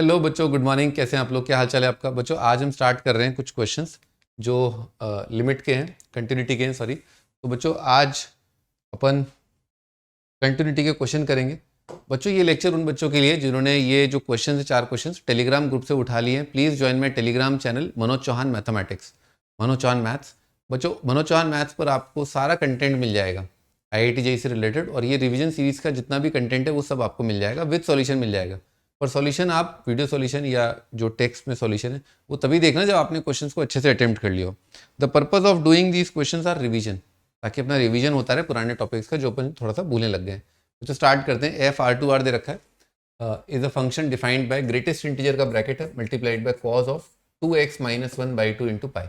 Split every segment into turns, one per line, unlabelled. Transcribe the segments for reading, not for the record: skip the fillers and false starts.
Hello बच्चों, good morning. कैसे हैं आप लोग? क्या हाल चाल है आपका? बच्चों आज हम स्टार्ट कर रहे हैं कुछ क्वेश्चंस जो लिमिट के हैं, कंटिन्यूटी के हैं, सॉरी। तो बच्चों आज अपन कंटिन्यूटी के क्वेश्चन करेंगे। बच्चों ये लेक्चर उन बच्चों के लिए जिन्होंने ये जो क्वेश्चन है 4 क्वेश्चन टेलीग्राम ग्रुप से उठा लिए हैं। Please join my Telegram channel Manoj Chauhan mathematics, Manoj Chauhan maths. बच्चों मनोज चौहान मैथ्स पर आपको सारा कंटेंट मिल जाएगा IIT JEE से रिलेटेड, और ये रिवीजन सीरीज़ का जितना भी कंटेंट है वो सब आपको मिल जाएगा, विद सॉल्यूशन मिल जाएगा। पर सॉल्यूशन आप वीडियो सॉल्यूशन या जो टेक्स्ट में सॉल्यूशन है वो तभी देखना जब आपने क्वेश्चंस को अच्छे से अटेम्प्ट कर लिया हो। The purpose of doing these questions are revision, ताकि अपना रिवीजन होता रहे पुराने टॉपिक्स का जो अपन थोड़ा सा भूलने लग गए हैं। तो स्टार्ट करते हैं। एफ आर टू आर दे रखा है, is a function defined by greatest integer का ब्रैकेट है multiplied by cos of 2x - 1/2 into pi.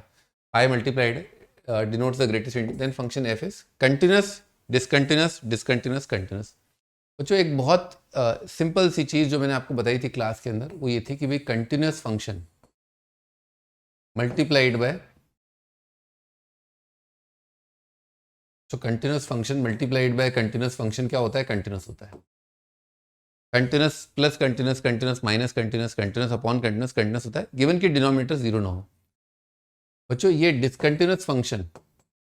Pi multiplied denotes the greatest integer. Then function F is continuous, discontinuous, discontinuous, continuous. बच्चों एक बहुत simple सी चीज़ जो मैंने आपको बताई थी क्लास के अंदर वो ये थी कि भाई कंटिन्यूस फंक्शन मल्टीप्लाइड बाय, जो continuous function multiplied by continuous function क्या होता है? कंटिन्यूस होता है। Continuous plus continuous, continuous minus continuous, continuous upon continuous, continuous होता है गिवन कि डिनोमिनेटर जीरो ना हो। बच्चों ये discontinuous function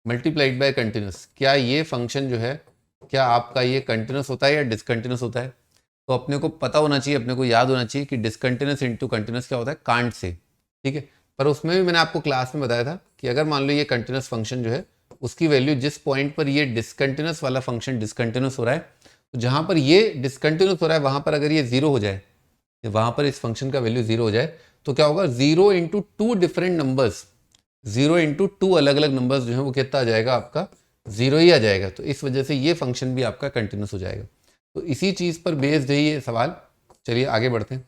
multiplied by continuous, क्या ये फंक्शन जो है क्या आपका ये कंटिन्यूस होता है या डिसकंटिन्यूस होता है? तो अपने को पता होना चाहिए, अपने को याद होना चाहिए कि डिसकंटिन्यूस इंटू कंटिन्यूस क्या होता है? कांट से, ठीक है। पर उसमें भी मैंने आपको क्लास में बताया था कि अगर मान लो ये कंटिन्यूस फंक्शन जो है उसकी वैल्यू जिस पॉइंट पर ये डिसकंटिन्यूस वाला फंक्शन डिसकंटिन्यूस हो रहा है, तो जहां पर ये डिसकंटिन्यूस हो रहा है वहां पर अगर ये जीरो हो जाए, वहां पर इस फंक्शन का वैल्यू जीरो हो जाए, तो क्या होगा? Zero into two different numbers, zero into two अलग अलग नंबर्स जो है वो कितना आ जाएगा? आपका जीरो ही आ जाएगा। तो इस वजह से ये फंक्शन भी आपका कंटिन्यूस हो जाएगा। तो इसी चीज़ पर बेस्ड है ये सवाल। चलिए आगे बढ़ते हैं।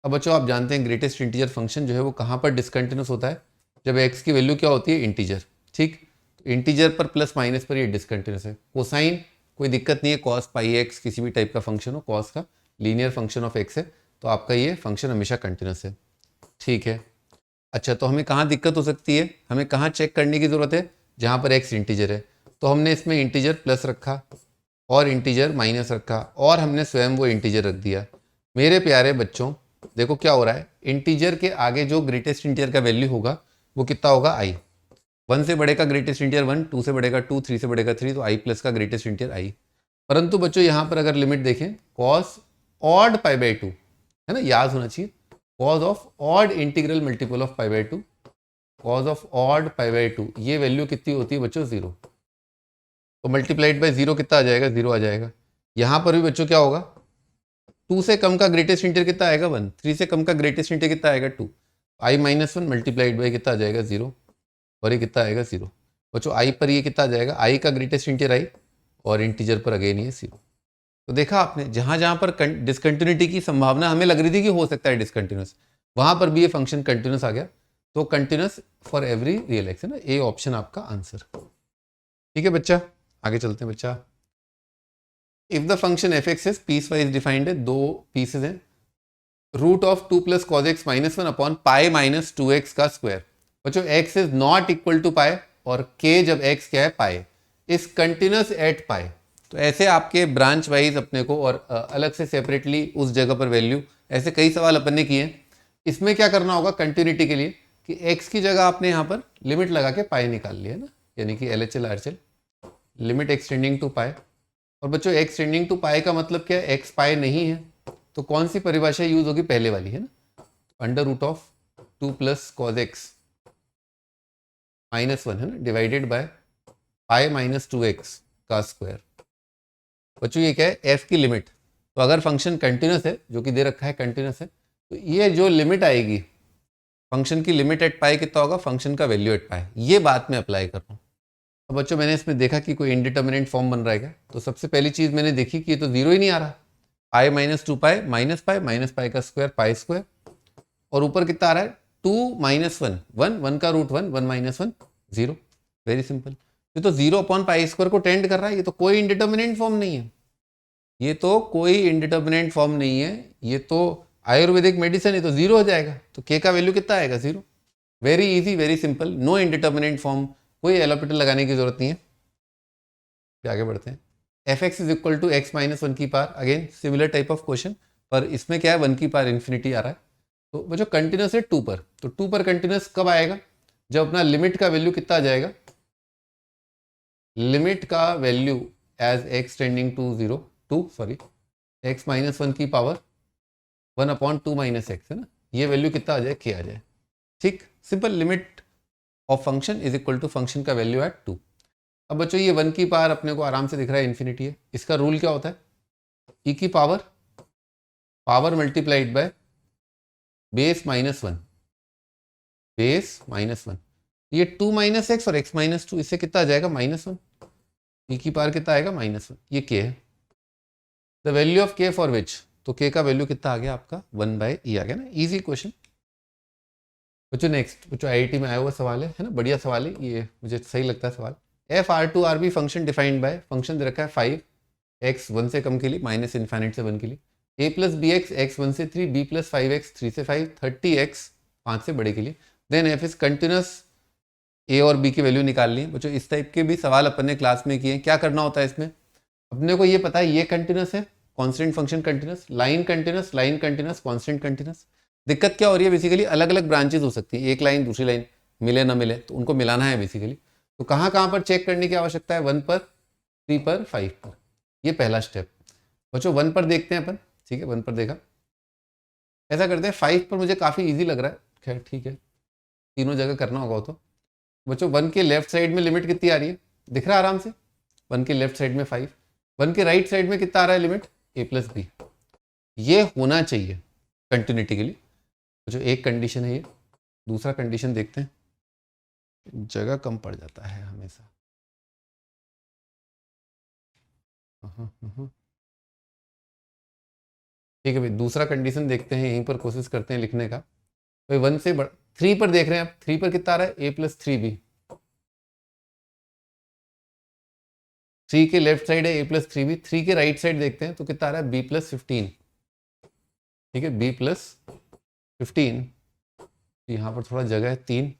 अब बच्चों आप जानते हैं ग्रेटेस्ट इंटीजर फंक्शन जो है वो कहाँ पर डिसकंटिन्यूस होता है? जब x की वैल्यू क्या होती है? इंटीजर, ठीक। तो इंटीजर पर प्लस माइनस पर ये डिसकंटिन्यूस है। कोसाइन कोई दिक्कत नहीं है, कॉस पाई एक्स किसी भी टाइप का फंक्शन हो, कॉस का लीनियर फंक्शन ऑफ एक्स है, तो आपका ये फंक्शन हमेशा कंटिन्यूस है, ठीक है। अच्छा, तो हमें कहाँ दिक्कत हो सकती है? हमें कहाँ चेक करने की ज़रूरत है? जहाँ पर x इंटीजर है। तो हमने इसमें इंटीजर प्लस रखा और इंटीजर माइनस रखा और हमने स्वयं वो इंटीजर रख दिया। मेरे प्यारे बच्चों देखो क्या हो रहा है, इंटीजर के आगे जो ग्रेटेस्ट इंटीजर का वैल्यू होगा वो कितना होगा? i। 1 से बढ़ेगा ग्रेटेस्ट इंटीजर 1, 2 से बढ़ेगा 2, 3 से बढ़ेगा 3, तो i प्लस का ग्रेटेस्ट इंटीजर i। परंतु बच्चों यहाँ पर अगर लिमिट देखें, कॉस ऑड पाई बाई 2 है ना, याद होना चाहिए, cause of odd integral multiple of pi by 2, cause of odd pi by 2, ये वैल्यू कितनी होती है बच्चों? 0। तो मल्टीप्लाइड बाय 0 कितना आ जाएगा? 0 आ जाएगा। यहाँ पर भी बच्चों क्या होगा? 2 से कम का ग्रेटेस्ट इंटीजर कितना आएगा? 1। 3 से कम का ग्रेटेस्ट इंटीजर कितना आएगा? 2। i - 1 मल्टीप्लाइड बाई कितना आ जाएगा? 0, और ये कितना आएगा? 0। बच्चों i पर ये कितना आ जाएगा? i का ग्रेटेस्ट इंटीजर i और इंटीजर पर अगेन ये 0। तो देखा आपने, जहां जहां पर डिसकंटिन्यूटी की संभावना हमें लग रही थी कि हो सकता है डिसकंटिन्यूस, वहां पर भी ये फंक्शन कंटिन्यूस आ गया। तो continuous for every real x है ना, ए ऑप्शन आपका आंसर, ठीक है बच्चा। आगे चलते हैं बच्चा। If the function f x is piecewise defined है, दो पीसेज हैं, root of 2 plus cos x minus 1 upon pi minus 2x का स्क्वायर। बच्चों x is not equal to pi और k जब x क्या है? Pi, is continuous at pi. तो ऐसे आपके ब्रांच वाइज अपने को और अलग से सेपरेटली उस जगह पर वैल्यू, ऐसे कई सवाल अपन ने किए हैं। इसमें क्या करना होगा कंटिन्यूटी के लिए कि x की जगह आपने यहाँ पर लिमिट लगा के पाई निकाल लिया ना, यानी कि LHL RHL, limit extending to pi. और बच्चों एक्सटेंडिंग टू पाई का मतलब क्या है? x पाई नहीं है, तो कौन सी परिभाषा यूज होगी? पहले वाली है ना, under root of 2 plus cos x minus 1 है ना, divided by pi minus 2x का स्क्वायर। बच्चों ये क्या है? f की लिमिट। तो अगर फंक्शन कंटिन्यूस है, जो कि दे रखा है कंटिन्यूस है, तो ये जो लिमिट आएगी फंक्शन की, लिमिट एट पाई कितना होगा? फंक्शन का वैल्यू एट पाई, ये बात मैं अप्लाई कर रहा हूँ। अब बच्चों मैंने इसमें देखा कि कोई इनडिटर्मिनेट फॉर्म बन रहा है क्या? तो सबसे पहली चीज मैंने देखी कि ये तो जीरो ही नहीं आ रहा। Pi minus 2 pi minus pi का स्क्वायर पाई स्क्वायर, और ऊपर कितना आ रहा है? 2 माइनस 1, 1, 1 का रूट 1, 1 माइनस 1 0। Very simple. ये तो 0 अपॉन पाई स्क्वायर को टेंड कर रहा है, ये तो कोई इंडिटर्मिनेंट फॉर्म नहीं है, ये तो कोई इंडिटर्मिनेंट फॉर्म नहीं है, ये तो आयुर्वेदिक मेडिसिन है, तो 0 हो जाएगा। तो k का वैल्यू कितना आएगा? 0। Very easy, very simple, no indeterminate form, कोई एलोपिटल लगाने की जरूरत नहीं है। आगे बढ़ते हैं। F x is equal to X minus 1 की power, again similar type of question, पर इसमें क्या है? 1 की पावर इन्फिनिटी आ रहा है, तो बच्चों कंटिन्यूस है 2 पर, तो 2 पर कंटिन्यूस कब आएगा? जब अपना लिमिट का वैल्यू कितना आ जाएगा, लिमिट का value as x tending to 0 to sorry x minus 1 की पावर 1/2 माइनस एक्स है ना, ये वैल्यू कितना आ जाए, k आ जाए। ठीक, simple, limit of function is equal to function का वैल्यू एट 2। अब बच्चों ये 1 की पावर अपने को आराम से दिख रहा है इन्फिनिटी है, इसका रूल क्या होता है, e की power multiplied by base minus 1, base minus 1, ये 2 माइनस एक्स और x माइनस 2, इससे कितना आ जाएगा -1, e की पावर कितना आएगा -1, ये k है। The value of k for which, तो k का वैल्यू कितना आ गया आपका 1/e आ गया ना, इजी क्वेश्चन। बच्चों नेक्स्ट, बच्चों IIT में आया हुआ सवाल है ना, बढ़िया सवाल है ये, मुझे सही लगता है सवाल। F R2 RB function defined by, function दे रखा है 5x 1 से कम के लिए माइनस इन्फाइनाइट से 1 के लिए, a plus B X x 1 से 3, b प्लस 5x 3 से 5, 30x 5 से बड़े के लिए, then f is continuous, a और b की वैल्यू निकालनी है। बच्चों इस टाइप के भी सवाल अपन ने क्लास में किए हैं। क्या करना होता है इसमें, अपने को ये पता है ये कंटिन्यूस है, constant function continuous, line continuous, constant continuous. दिक्कत क्या हो रही है, बेसिकली अलग अलग ब्रांचेस हो सकती है, एक लाइन दूसरी लाइन मिले ना मिले, तो उनको मिलाना है बेसिकली। तो कहाँ कहाँ पर चेक करने की आवश्यकता है, 1 पर, 3 पर, 5 पर, ये पहला स्टेप। बच्चों 1 पर देखते हैं अपन, ठीक है 1 पर देखा, ऐसा करते हैं 5 पर मुझे काफ़ी ईजी लग रहा है, खैर ठीक है तीनों जगह करना होगा। तो बच्चों 1 के लेफ्ट साइड में लिमिट कितनी आ रही है, दिख रहा है आराम से, 1 के लेफ्ट साइड में 5, 1 के राइट साइड में कितना आ रहा है लिमिट, a प्लस बी, ये होना चाहिए कंटिन्यूटी के लिए। जो एक कंडीशन है ये, दूसरा कंडीशन देखते हैं, जगह कम पड़ जाता है हमेशा। ठीक है भाई, दूसरा कंडीशन देखते हैं, यहीं पर कोशिश करते हैं लिखने का। भाई 1 से 3 पर देख रहे हैं आप, 3 पर कितना आ रहा है, a प्लस 3b, 3 के लेफ्ट साइड है a प्लस 3b, 3 के राइट साइड देखते हैं तो कितना आ रहा है, b प्लस 15, ठीक है b प्लस 15, यहाँ पर थोड़ा जगह है 3।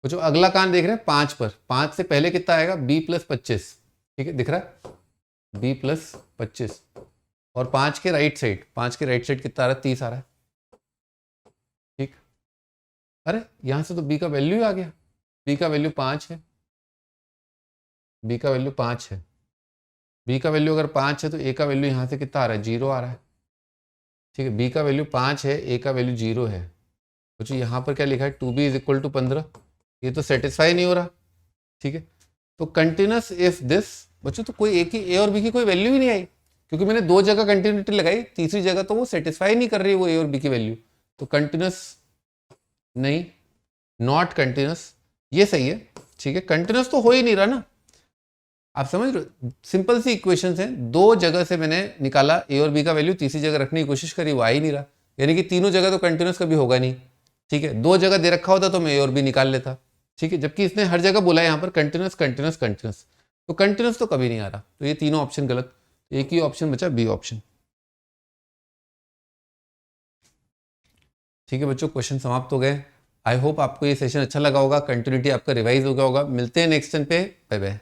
तो जो अगला कान देख रहे हैं 5 पर, 5 से पहले कितना आएगा, b प्लस 25, ठीक है दिख रहा है b प्लस 25, और 5 के राइट साइड, 5 के राइट साइड कितना आ रहा है, 30 आ रहा है। ठीक, अरे यहाँ से तो b का वैल्यू ही आ गया, b का वैल्यू 5 है, b का वैल्यू 5 है, b का वैल्यू अगर 5 है तो a का वैल्यू यहाँ से कितना आ रहा है, 0 आ रहा है। ठीक है, b का वैल्यू 5 है, a का वैल्यू 0 है। तो यहाँ पर क्या लिखा है, 2b इज इक्वल टू 15, ये तो सेटिस्फाई नहीं हो रहा। ठीक है, तो कंटिन्यूस इफ दिस, बच्चों तो कोई एक ही a और b की कोई वैल्यू ही नहीं आई, क्योंकि मैंने 2 जगह कंटिन्यूटी लगाई, तीसरी जगह तो वो सेटिस्फाई नहीं कर रही है वो a और b की वैल्यू, तो कंटिन्यूस नहीं, नॉट कंटिन्यूस, ये सही है। ठीक है, कंटिन्यूस तो हो ही नहीं रहा ना, आप समझ रहे हो, सिंपल सी इक्वेशंस हैं, 2 जगह से मैंने निकाला a और b का वैल्यू, तीसरी जगह रखने की कोशिश करी, वो आ ही नहीं रहा, यानी कि तीनों जगह तो कंटिन्यूस कभी होगा नहीं। ठीक है, 2 जगह दे रखा होता तो मैं a और b निकाल लेता। ठीक है, जबकि इसने हर जगह बोला है यहाँ पर कंटिन्यूस कंटिन्यूस कंटिन्यूस, तो कंटिन्यूस तो कभी नहीं आ रहा, तो ये तीनों ऑप्शन गलत, एक ही ऑप्शन बचा बी ऑप्शन। ठीक है बच्चों, क्वेश्चन समाप्त हो गए। आई होप आपको ये सेशन अच्छा लगा होगा, कंटिन्यूटी आपका रिवाइज हो गया होगा। मिलते हैं नेक्स्ट टाइम पे, बाय बाय।